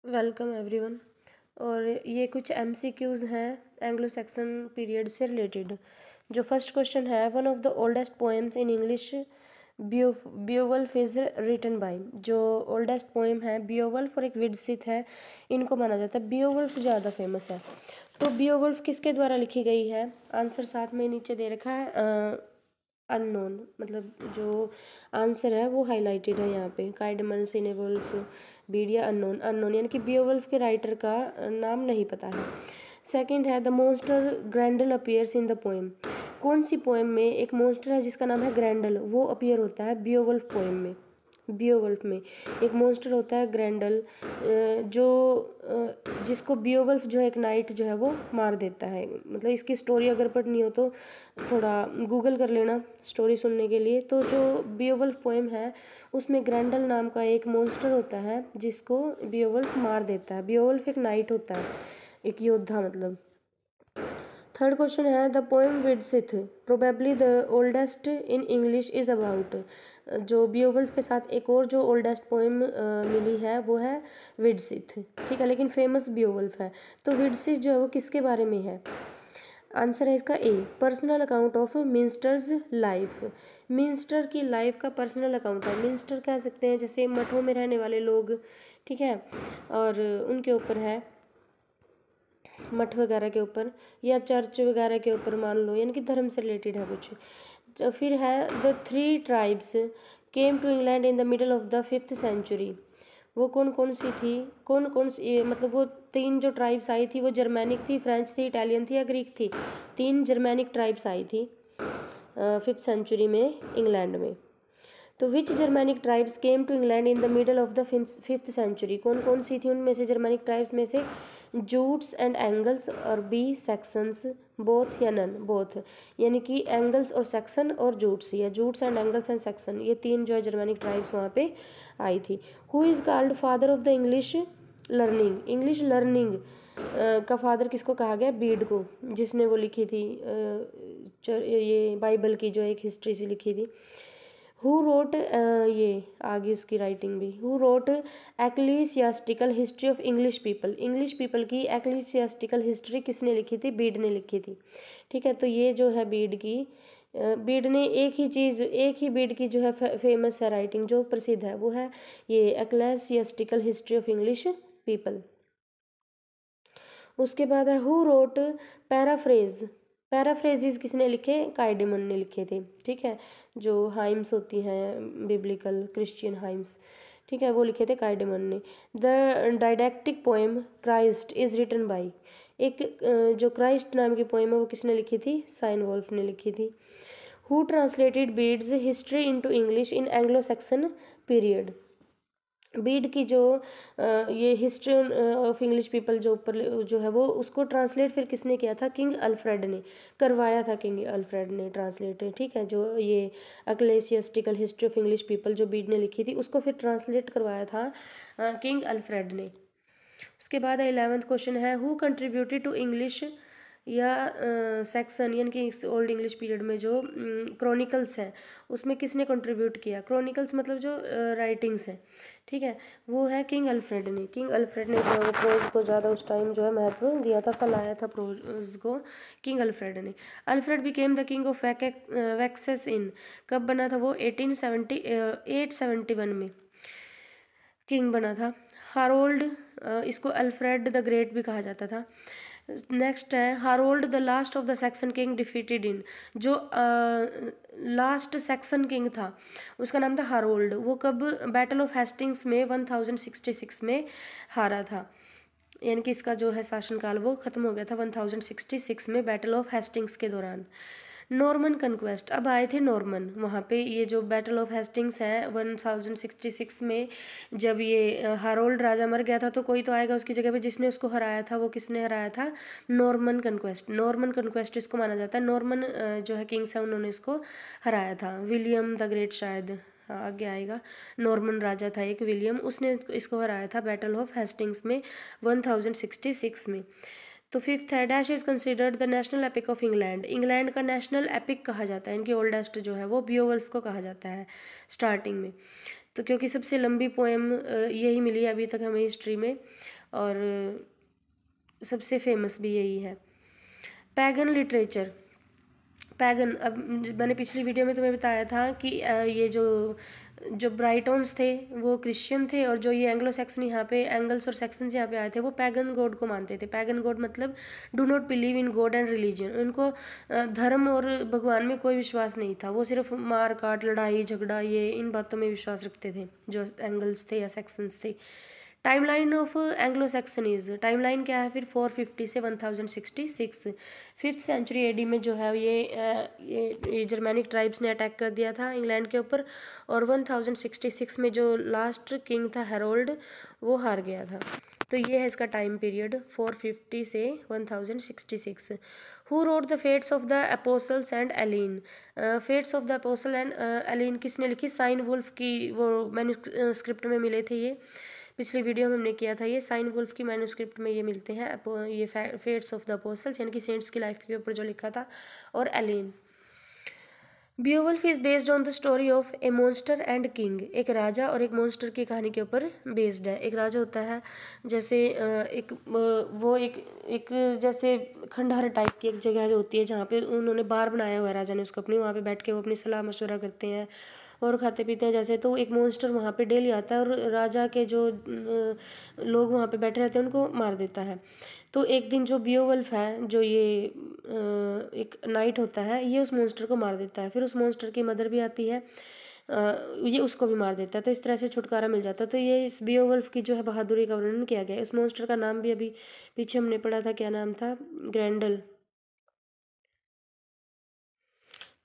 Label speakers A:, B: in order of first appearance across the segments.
A: Welcome everyone. और ये कुछ एमसीक्यूज़ हैं एंग्लो सैक्सन पीरियड से रिलेटेड। जो फर्स्ट क्वेश्चन है, one of the oldest poems in English Beowulf is written by. जो ओल्डेस्ट पोएम है बियोवल्फ और एक विडसिथ है, इनको माना जाता है। बियोवल्फ ज़्यादा फेमस है। तो बियोवल्फ किसके द्वारा लिखी गई है? आंसर साथ में नीचे दे रखा है, अननोन, मतलब जो आंसर है वो हाईलाइटेड है यहाँ पे। काइडमन, सिनेवुल्फ, बीडिया, अननोन। अननोन यानी कि बियोवल्फ के राइटर का नाम नहीं पता है। सेकंड है, the monster Grendel appears in the poem. कौन सी पोएम में एक मॉन्स्टर है जिसका नाम है ग्रैंडल, वो अपीयर होता है बियोवल्फ पोएम में। बियोवल्फ में एक मॉन्स्टर होता है ग्रैंडल, जो जिसको बियोवल्फ जो है एक नाइट जो है वो मार देता है। मतलब इसकी स्टोरी अगर पढ़नी हो तो थोड़ा गूगल कर लेना स्टोरी सुनने के लिए। तो जो बियोवल्फ पोएम है उसमें ग्रैंडल नाम का एक मॉन्स्टर होता है जिसको बियोवल्फ मार देता है। बियोवल्फ एक नाइट होता है, एक योद्धा मतलब। थर्ड क्वेश्चन है, the poem Widsith probably the oldest in English is about. जो बियोवल्फ के साथ एक और जो ओल्डेस्ट पोएम मिली है वो है विडसिथ, ठीक है, लेकिन फेमस बियोवल्फ है। तो विडसिथ जो है वो किसके बारे में है? आंसर है इसका ए, पर्सनल अकाउंट ऑफ मिंस्टर्स लाइफ। मिंस्टर की लाइफ का पर्सनल अकाउंट है। मिंस्टर कह सकते हैं जैसे मठों में रहने वाले लोग, ठीक है, और उनके ऊपर है, मठ वगैरह के ऊपर या चर्च वगैरह के ऊपर मान लो, यानी कि धर्म से रिलेटेड है कुछ। तो फिर है, the three tribes came to England in the middle of the 5th century. वो कौन कौन सी थी? कौन कौन सी, मतलब वो तीन जो ट्राइब्स आई थी वो जर्मैनिक थी, फ्रेंच थी, इटालियन थी या ग्रीक थी? तीन जर्मैनिक ट्राइब्स आई थी 5th सेंचुरी में इंग्लैंड में। तो which Germanic tribes came to England in the middle of the 5th century? कौन कौन सी थी उनमें से? जर्मैनिक ट्राइब्स में से जूट्स एंड एंगल्स और बी सेक्सन्स, बोथ या नन? बोथ, यानी कि एंगल्स और सेक्सन और जूट्स, या Jutes and angles and section, ये तीन जो है जर्मैनिक ट्राइब्स वहाँ पे आई थी। Who is called father of the English learning? English learning का फादर किसको कहा गया? बीड को, जिसने वो लिखी थी ये बाइबल की जो एक हिस्ट्री से लिखी थी। हु रोट, ये आगे उसकी राइटिंग भी, who wrote Ecclesiastical History of English people? English people की एक्लीसियास्टिकल हिस्ट्री किसने लिखी थी? बीड ने लिखी थी, ठीक है। तो ये जो है बीड की, बीड ने एक ही चीज़, एक ही बीड की जो है फेमस है राइटिंग जो प्रसिद्ध है, वो है ये एक्लेसियास्टिकल हिस्ट्री ऑफ इंग्लिश पीपल। उसके बाद है, हु रोट पैराफ्रेज? पैराफ्रेजिस किसने लिखे? काइडेमन ने लिखे थे, ठीक है। जो हाइम्स होती हैं बिब्लिकल क्रिश्चियन हाइम्स, ठीक है, वो लिखे थे काइडेमन ने। The didactic poem Christ is written by. एक जो क्राइस्ट नाम की पोएम है वो किसने लिखी थी? साइनवोल्फ ने लिखी थी। Who translated beads history into English in Anglo Saxon period? Beed की जो ये हिस्ट्री ऑफ इंग्लिश पीपल जो ऊपर जो है वो उसको ट्रांसलेट फिर किसने किया था? किंग अल्फ्रेड ने करवाया था, किंग अल्फ्रेड ने ट्रांसलेट, ठीक है। जो ये एक्लेसियास्टिकल हिस्ट्री ऑफ इंग्लिश पीपल जो बीड ने लिखी थी उसको फिर ट्रांसलेट करवाया था किंग अल्फ्रेड ने। उसके बाद 11th क्वेश्चन है, हु कंट्रीब्यूटेड टू इंग्लिश या सेक्शन, यानी कि ओल्ड इंग्लिश पीरियड में जो क्रॉनिकल्स हैं उसमें किसने कंट्रीब्यूट किया? क्रॉनिकल्स मतलब जो राइटिंग्स हैं, ठीक है, वो है किंग अल्फ्रेड ने। किंग अल्फ्रेड ने जो है प्रोज को ज़्यादा उस टाइम जो है महत्व दिया था, फैलाया था प्रोज को किंग अल्फ्रेड ने। Alfred became the king of Wessex in, कब बना था वो? 871 में किंग बना था। हारोल्ड, इसको अल्फ्रेड द ग्रेट भी कहा जाता था। नेक्स्ट है, Harold the last of the Saxon king defeated इन। जो लास्ट सैक्सन किंग था उसका नाम था हारोल्ड। वो कब? बैटल ऑफ हेस्टिंग्स में 1066 में हारा था, यानी कि इसका जो है शासनकाल वो खत्म हो गया था 1066 में बैटल ऑफ हेस्टिंग्स के दौरान। नॉर्मन कन्क्वेस्ट, अब आए थे नॉर्मन वहाँ पे। ये जो बैटल ऑफ हेस्टिंग्स है 1066 में, जब ये हारोल्ड राजा मर गया था तो कोई तो आएगा उसकी जगह पे, जिसने उसको हराया था वो किसने हराया था? Norman conquest. नॉर्मन कन्क्वेस्ट इसको माना जाता है। नॉर्मन जो है किंग्स है उन्होंने इसको हराया था। विलियम द ग्रेट शायद आगे आएगा। नॉर्मन राजा था एक विलियम, उसने इसको हराया था बैटल ऑफ हेस्टिंग्स में 1066 में। तो फिफ्थ है, dash is considered the national epic of England. England का नेशनल एपिक कहा जाता है, इनकी ओल्डेस्ट जो है वो बियोवल्फ को कहा जाता है स्टार्टिंग में। तो क्योंकि सबसे लंबी पोएम यही मिली है अभी तक हमें हिस्ट्री में, और सबसे फेमस भी यही है। पैगन लिटरेचर, पैगन, अब मैंने पिछली वीडियो में तुम्हें बताया था कि ये जो ब्राइटन्स थे वो क्रिश्चियन थे, और जो ये एंग्लो सैक्सन यहाँ पे, एंगल्स और सेक्सन्स यहाँ पे आए थे, वो पैगन गॉड को मानते थे। पैगन गॉड मतलब do not believe in God and religion, उनको धर्म और भगवान में कोई विश्वास नहीं था, वो सिर्फ मार काट, लड़ाई झगड़ा, ये इन बातों में विश्वास रखते थे जो एंगल्स थे या सेक्सन्स थे। टाइमलाइन ऑफ एंग्लो सैक्सनीज, टाइमलाइन क्या है फिर, 450 से 1066, 5th सेंचुरी एडी में जो है ये जर्मैनिक ट्राइब्स ने अटैक कर दिया था इंग्लैंड के ऊपर, और 1066 में जो लास्ट किंग था हेरोल्ड, वो हार गया था। तो ये है इसका टाइम पीरियड 450 से 1066। Who wrote the fates of the apostles and Elene, fates of the apostle and Elene किसने लिखी, साइन वुल्फ की वो मैन्युस्क्रिप्ट में मिले थे। ये पिछली वीडियो में हमने किया था, ये साइन वुल्फ की मैन्युस्क्रिप्ट में ये मिलते हैं, ये फेट्स ऑफ द अपोसल्स यानी कि सेंट्स की लाइफ के ऊपर जो लिखा था, और एलिन। Beowulf is based on the story of a monster and king, एक राजा और एक मॉन्स्टर की कहानी के ऊपर बेस्ड है। एक राजा होता है जैसे एक जैसे खंडहर टाइप की एक जगह होती है जहाँ पे उन्होंने बार बनाया हुआ है राजा ने उसको अपनी, वहाँ पे बैठ के वो अपनी सलाह मशवरा करते हैं और खाते पीते हैं जैसे। तो एक मॉन्स्टर वहाँ पे डेली आता है और राजा के जो लोग वहाँ पे बैठे रहते हैं उनको मार देता है। तो एक दिन जो बियोवल्फ है, जो ये एक नाइट होता है, ये उस मॉन्स्टर को मार देता है। फिर उस मॉन्स्टर की मदर भी आती है, ये उसको भी मार देता है। तो इस तरह से छुटकारा मिल जाता है। तो ये इस बियोवल्फ की जो है बहादुरी का वर्णन किया गया है। इस मॉन्स्टर का नाम भी अभी पीछे हमने पढ़ा था, क्या नाम था, ग्रैंडल,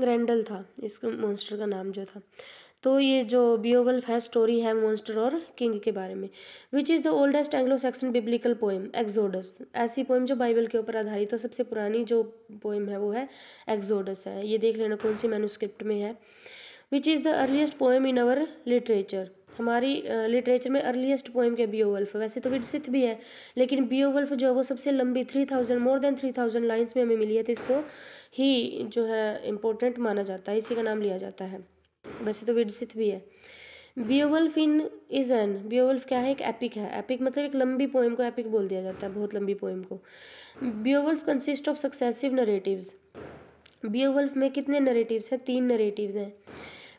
A: ग्रैंडल था इस मॉन्स्टर का नाम जो था। तो ये जो बियोवल्फ है स्टोरी है मॉन्स्टर और किंग के बारे में। Which is the oldest Anglo Saxon biblical poem, exodus, ऐसी पोएम जो बाइबल के ऊपर आधारित हो। सबसे पुरानी जो पोएम है वो है एक्सोडस है। ये देख लेना कौन सी मैन्युस्क्रिप्ट में है। Which is the earliest poem in our literature, हमारी लिटरेचर में अर्लीस्ट पोएम क्या, बियोवल्फ। वैसे तो विडसिथ भी है, लेकिन बियोवल्फ जो है वो सबसे लंबी 3000 मोर देन 3000 लाइन्स में हमें मिली है, तो इसको ही जो है इम्पोर्टेंट माना जाता है, इसी का नाम लिया जाता है। वैसे तो विडसिथ भी है। बियोवल्फ इन इज एन, बियोवल्फ क्या है, एक एपिक है। एपिक मतलब एक लंबी पोएम को एपिक बोल दिया जाता है, बहुत लंबी पोएम को। बियोवल्फ कंसिस्ट ऑफ सक्सेसिव नरेटिव्स, बियोवल्फ में कितने नरेटिव्स हैं, 3 नरेटिव्स हैं।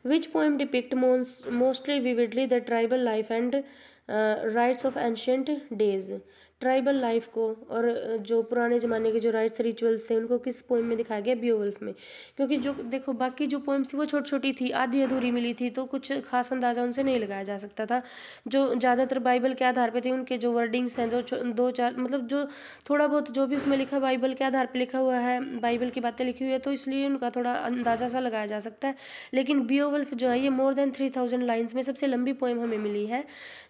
A: Which poem depict mostly vividly the tribal life and rights of ancient days, tribal life को और जो पुराने ज़माने के जो राइट्स रिचुअल्स थे उनको किस पोएम में दिखाया गया, बियोवल्फ में। क्योंकि जो देखो बाकी जो पोएम्स थी वो छोटी छोटी थी, आधी अधूरी मिली थी, तो कुछ खास अंदाज़ा उनसे नहीं लगाया जा सकता था। जो ज़्यादातर बाइबल के आधार पे थे उनके जो वर्डिंग्स हैं, दो चार मतलब जो थोड़ा बहुत जो भी उसमें लिखा बाइबल के आधार पर लिखा हुआ है, बाइबल की बातें लिखी हुई है, तो इसलिए उनका थोड़ा अंदाज़ा सा लगाया जा सकता है। लेकिन बियोवल्फ जो है ये मोर देन 3000 लाइन्स में सबसे लंबी पोएम हमें मिली है।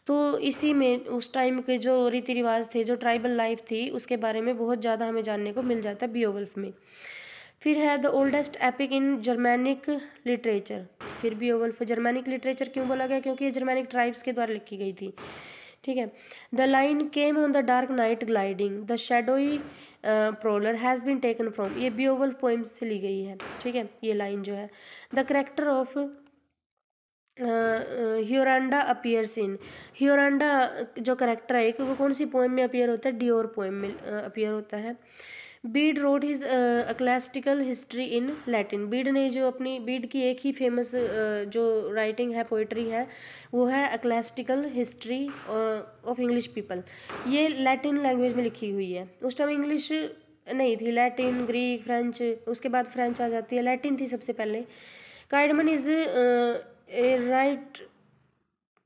A: तो इसी में उस टाइम के जो रीति रिवाज थे, जो ट्राइबल लाइफ थी, उसके बारे में बहुत ज़्यादा हमें जानने को मिल जाता है बियोवल्फ में। फिर है the oldest epic in Germanic literature, फिर बियोवल्फ जर्मैनिक लिटरेचर क्यों बोला गया, क्योंकि ये जर्मैनिक ट्राइब्स के द्वारा लिखी गई थी। ठीक है। The line came on the dark night gliding the shadowy prowler has been taken from, ये बियोवल्फ पोइम से ली गई है। ठीक है, ये लाइन जो है। The character of Heorrenda appears in, Heorrenda जो करेक्टर है एक, वो कौन सी पोएम में अपीयर होता है, डियोर पोएम में अपीयर होता है। Bede wrote his ecclesiastical history in Latin, Bede ने जो अपनी, बीड की एक ही फेमस जो राइटिंग है, पोइट्री है, वो है ecclesiastical history of English people. ये लैटिन लैंग्वेज में लिखी हुई है। उस टाइम इंग्लिश नहीं थी, लैटिन, ग्रीक, फ्रेंच, उसके बाद फ्रेंच आ जाती है, लैटिन थी सबसे पहले। काइडमन इज ए राइट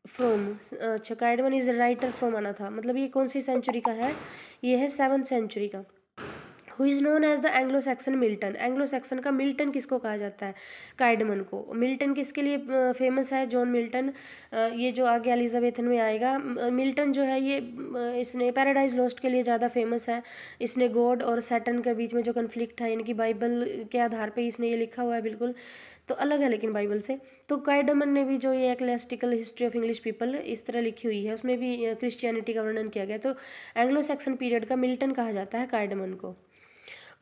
A: फ्रॉम, अच्छा काइडमन इज राइटर फ्रॉम आना था, मतलब ये कौन सी सेंचुरी का है, ये है 7th सेंचुरी का। Who is known as the Anglo Saxon Milton, Anglo Saxon का मिल्टन किसको कहा जाता है, काइडमन को। मिल्टन किसके लिए फेमस है, जॉन मिल्टन, ये जो आगे एलिजाबेथन में आएगा। मिल्टन जो है ये इसने पैराडाइज लॉस्ट के लिए ज़्यादा फेमस है। इसने गॉड और सैटन के बीच में जो कन्फ्लिक्ट है, इनकी बाइबल के आधार पे इसने ये लिखा हुआ है, बिल्कुल तो अलग है लेकिन बाइबल से। तो काइडमन ने भी जो ये एक्लेस्टिकल हिस्ट्री ऑफ इंग्लिश पीपल इस तरह लिखी हुई है, उसमें भी क्रिश्चियनिटी का वर्णन किया गया। तो एंग्लो सैक्सन पीरियड का मिल्टन कहा जाता है काइडमन को।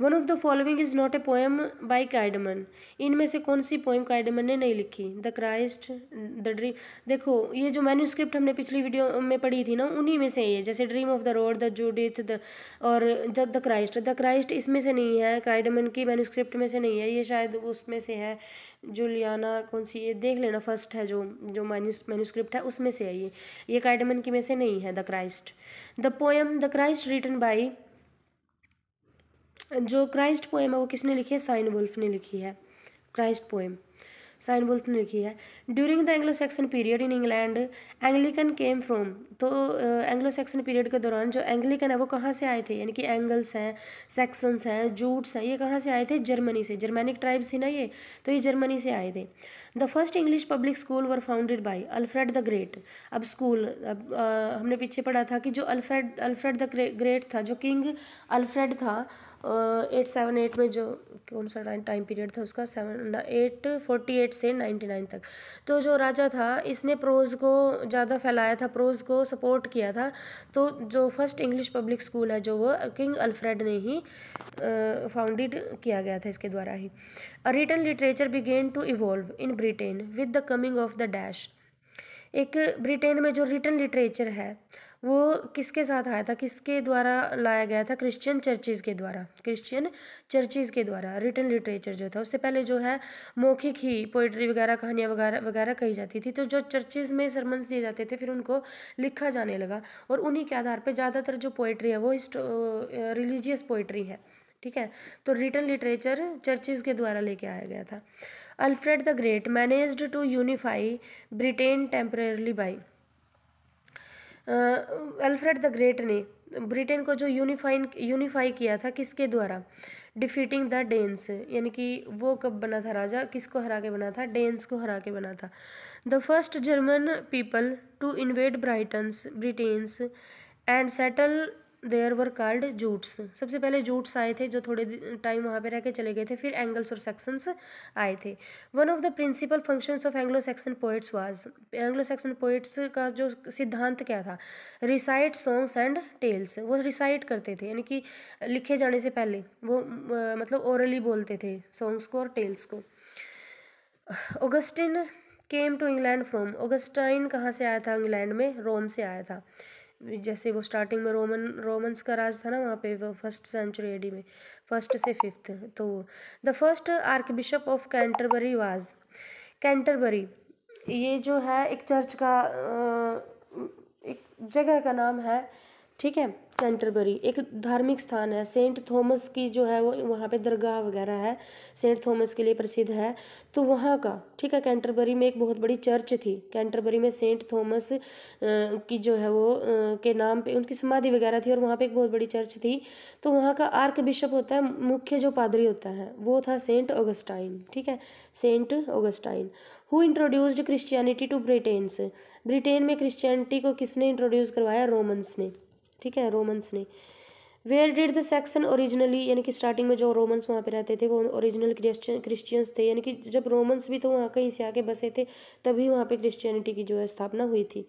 A: One of the following is not a poem by Caedmon, इनमें से कौन सी पोएम काइडमन ने नहीं लिखी? The Christ, the dream. देखो ये जो मैन्यूस्क्रिप्ट हमने पिछली वीडियो में पढ़ी थी ना, उन्हीं में से ये, जैसे dream of the road, the Judith, the और द क्राइस्ट। द क्राइस्ट इसमें से नहीं है, काइडमन की मैन्यूस्क्रिप्ट में से नहीं है, ये शायद उसमें से है, जुलियाना कौन सी, ये देख लेना, फर्स्ट है जो जो मैन्यूस्क्रिप्ट है उसमें से है ये काइडमन की में से नहीं है the Christ. The poem the Christ written by, जो क्राइस्ट पोएम है वो किसने लिखी है? साइन वुल्फ ने लिखी है। क्राइस्ट पोएम साइन वुल्फ ने लिखी है। During the Anglo section period in England Anglican came from, तो एंग्लो सेक्सन पीरियड के दौरान जो एंग्लिकन है वो कहाँ से आए थे? यानी कि एंगल्स हैं, सेक्सन्स हैं, जूट्स हैं, ये कहाँ से आए थे? जर्मनी से। जर्मैनिक ट्राइब्स थी ना ये, तो ये जर्मनी से आए थे। The first English public school were founded by Alfred the great. अब स्कूल, अब हमने पीछे पढ़ा था कि जो अल्फ्रेड द ग्रेट था, जो किंग अल्फ्रेड था 878 में, जो कौन सा टाइम पीरियड था उसका, 848 से 99 तक, तो जो राजा था इसने प्रोज को ज़्यादा फैलाया था, प्रोज को सपोर्ट किया था। तो जो फर्स्ट इंग्लिश पब्लिक स्कूल है जो वो किंग अल्फ्रेड ने ही फाउंडेड किया गया था, इसके द्वारा ही। A written literature began to evolve in Britain with the coming of the dash. एक ब्रिटेन में जो रिटन लिटरेचर है वो किसके साथ आया था, किसके द्वारा लाया गया था? क्रिश्चियन चर्चिज़ के द्वारा। क्रिश्चियन चर्चिज़ के द्वारा रिटन लिटरेचर जो था, उससे पहले जो है मौखिक ही पोइट्री वगैरह, कहानियाँ वगैरह वगैरह कही जाती थी। तो जो चर्चिज़ में सरमन्स दिए जाते थे फिर उनको लिखा जाने लगा, और उन्हीं के आधार पर ज़्यादातर जो पोइट्री है वो रिलीजियस पोइट्री है, ठीक है। तो रिटन लिटरेचर चर्चिज़ के द्वारा लेके आया गया था। Alfred the great managed to unify Britain temporarily by, Alfred the great ने ब्रिटेन को जो यूनिफाई किया था किसके द्वारा? डिफीटिंग द डेन्स, यानी कि वो कब बना था राजा, किसको हरा के बना था? डेन्स को हरा के बना था। The first German people to invade Britons and settle there were called Jutes. सबसे पहले जूट्स आए थे जो थोड़े टाइम वहाँ पे रह के चले गए थे, फिर एंगल्स और सेक्सन्स आए थे। One of the principal functions of Anglo Saxon poets was, Anglo Saxon poets का जो सिद्धांत क्या था? Recite songs and tales. वो रिसाइट करते थे, यानी कि लिखे जाने से पहले वो मतलब ओरली बोलते थे सॉन्ग्स को और टेल्स को। Augustine came to England from, Augustine कहाँ से आया था? इंग्लैंड में, रोम से आया था। जैसे वो स्टार्टिंग में रोमन्स का राज था ना वहाँ पे, वो फर्स्ट सेंचुरी एडी में, फर्स्ट से फिफ्थ। तो the first arc bishop of Canterbury was, Canterbury ये जो है एक चर्च का एक जगह का नाम है, ठीक है। कैंटरबरी एक धार्मिक स्थान है, सेंट थॉमस की जो है वो वहाँ पे दरगाह वगैरह है, सेंट थॉमस के लिए प्रसिद्ध है, तो वहाँ का, ठीक है। कैंटरबरी में एक बहुत बड़ी चर्च थी, कैंटरबरी में सेंट थॉमस की जो है वो के नाम पे उनकी समाधि वगैरह थी, और वहाँ पे एक बहुत बड़ी चर्च थी। तो वहाँ का आर्क बिशप होता है, मुख्य जो पादरी होता है वो था सेंट ऑगस्टाइन, ठीक है, Saint Augustine. Who introduced Christianity to Britons, Britain में क्रिश्चियनिटी को किसने इंट्रोड्यूस करवाया? रोमन्स ने, ठीक है, रोमन्स ने। Where did the Saxon originally, यानी कि स्टार्टिंग में जो रोमन्स वहाँ पे रहते थे वो ओरिजिनल क्रिश्चियंस थे, यानी कि जब रोमन्स भी तो वहाँ कहीं से आके बसे थे तभी वहाँ पे क्रिश्चियनिटी की जो है स्थापना हुई थी।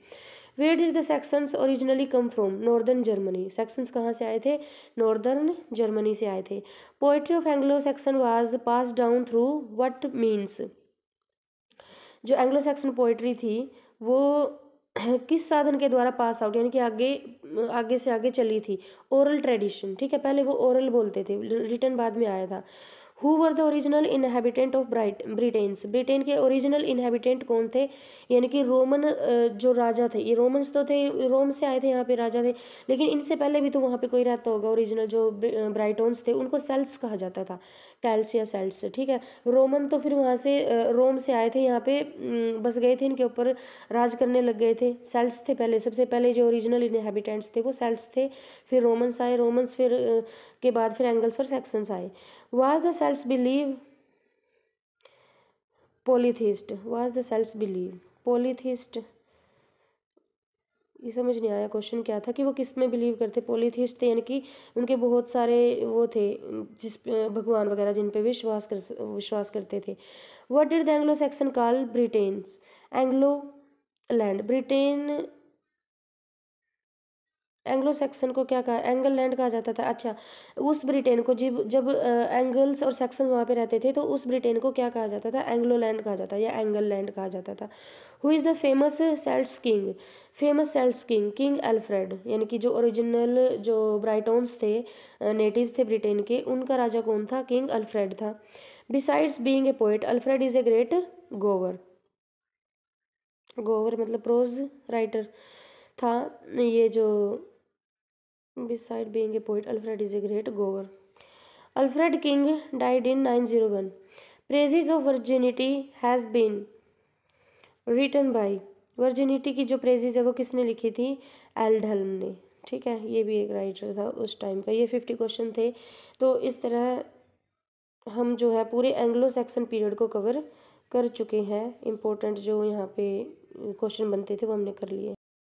A: Where did the Saxons originally come from, northern Germany. Saxons कहाँ से आए थे? नॉर्दर्न जर्मनी से आए थे। Poetry of Anglo Saxon was pass down through what means, जो एंग्लो सेक्सन पोइट्री थी वो किस साधन के द्वारा पास आउट, यानी कि आगे से आगे चली थी? ओरल ट्रेडिशन, ठीक है, पहले वो ओरल बोलते थे, रिटन बाद में आया था। Who were the original inhabitant of Britain's, Britain के ओरिजिनल इनहेबिटेंट कौन थे? यानी कि रोमन जो राजा थे, ये रोमन्स तो थे, रोम से आए थे, यहाँ पे राजा थे, लेकिन इनसे पहले भी तो वहाँ पे कोई रहता होगा। ओरिजिनल जो ब्राइटोन्स थे उनको सेल्ट्स कहा जाता था, कैल्ट्स या सेल्ट्स, ठीक है। रोमन तो फिर वहाँ से रोम से आए थे, यहाँ पे बस गए थे, इनके ऊपर राज करने लग गए थे। सेल्ट्स थे पहले, सबसे पहले जो ओरिजिनल इनहेबिटेंट्स थे वो सेल्ट्स थे, फिर रोमन्स आए, रोमन्स फिर के बाद फिर एंगल्स और सेक्सन्स आए। Was the Celts believe polytheist, was the Celts believe polytheist, ये समझ नहीं आया क्वेश्चन क्या था, कि वो किस में बिलीव करते? पोलीथिस्ट थे, यानी कि उनके बहुत सारे वो थे जिस भगवान वगैरह जिन पे विश्वास करते थे। What did the Anglo section call Britain's, Anglo land, Britain Anglo Saxon को क्या कहा, एंगल लैंड कहा जाता था। अच्छा, उस ब्रिटेन को जब जब एंगल्स और सैक्सन वहाँ पे रहते थे तो उस ब्रिटेन को क्या कहा जाता था, एंग्लो लैंड कहा जाता या एंगल लैंड कहा जाता था। Who is the famous Celts king, famous Celts king, king Alfred, यानी कि जो ओरिजिनल जो ब्राइटोन्स थे, नेटिव्स थे ब्रिटेन के, उनका राजा कौन था, किंग अल्फ्रेड था। Besides being a poet Alfred is a great गोवर, गोवर मतलब प्रोज राइटर था ये जो, beside being a poet alfred is a great goer. Alfred King died in 901. Praises of virginity has been written by, virginity की जो praises है वो किसने लिखी थी, एल्डहल्म ने। ठीक है, ये भी एक राइटर था उस टाइम का। ये 50 क्वेश्चन थे। तो इस तरह हम जो है पूरे एंग्लो सैक्सन पीरियड को कवर कर चुके हैं। इम्पोर्टेंट जो यहाँ पे क्वेश्चन बनते थे वो हमने कर लिए।